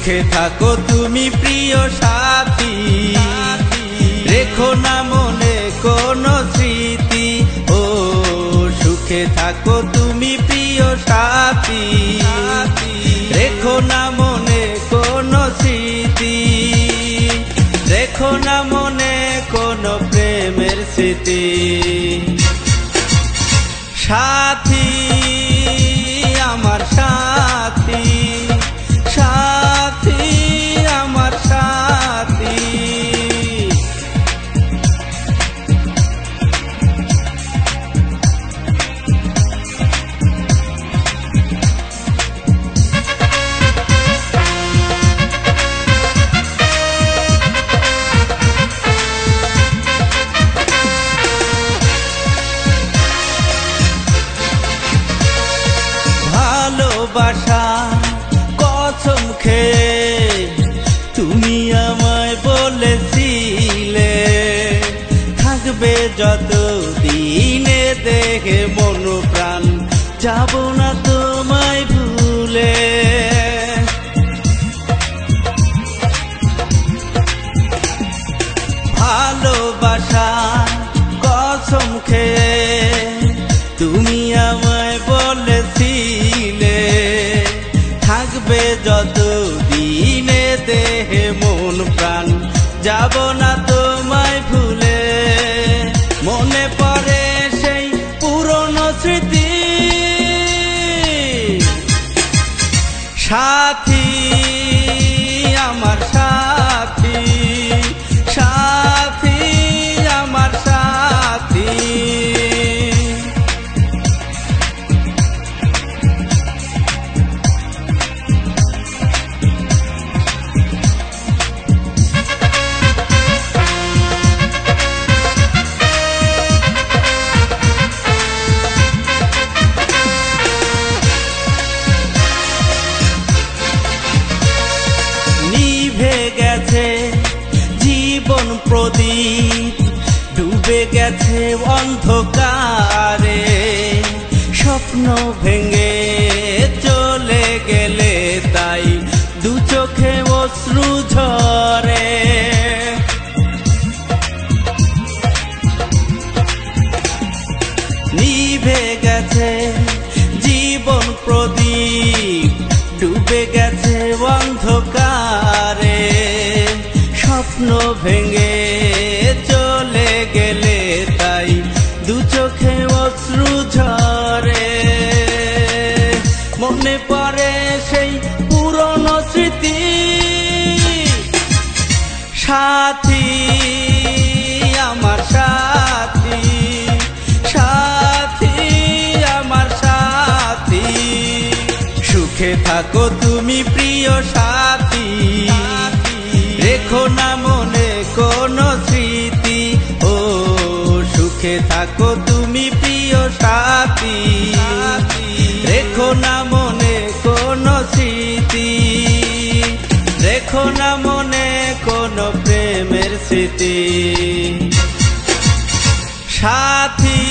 সুখে থাকো তুমি প্রিয় সাথী, রেখো না মনে কোনো স্মৃতি। ও সুখে থাকো তুমি প্রিয় সাথী, রেখো না মনে কোনো স্মৃতি, রেখো না মনে কোনো প্রেমের স্মৃতি। সাথী আমার সাথী, সাথী আমার সাথী। ভালোবাসা কসম খেয়ে তুমি আমায় বলেছিলে, থাকবে যত দিনে দেখে মন প্রাণ, যাব না তোমায় ভুলে। ভালোবাসা কসম খেয়ে তুমি আমায় বলেছিলে, থাকবে যত দিনে দেহে মন প্রাণ, যাব না তোমায় ভুলে। মনে পড়ে সেই পুরনো স্মৃতি, সাথী আমার সাথী, সাথী আমার সাথী। জীবন প্রদীপ ডুবে গেছে অন্ধকারে, স্বপ্ন ভেঙে চলে গেলে তাই দু চোখে অশ্রু ঝরে। নিভে গেছে জীবন প্রদীপ, ডুবে গেছে অন্ধকারে, স্বপ্ন ভেঙে চলে গেলে তাই দু চোখে অশ্রু ঝরে। মনে পড়ে সেই পুরনো স্মৃতি, সাথী আমার সাথী, সাথী আমার সাথী। সুখে থাকো তুমি প্রিয় সাথী, রেখো না মনে কোনো স্মৃতি। ও সুখে থাকো তুমি প্রিয় সাথী, রেখো না মনে কোনো স্মৃতি, রেখো না মনে কোনো প্রেমের স্মৃতি। সাথী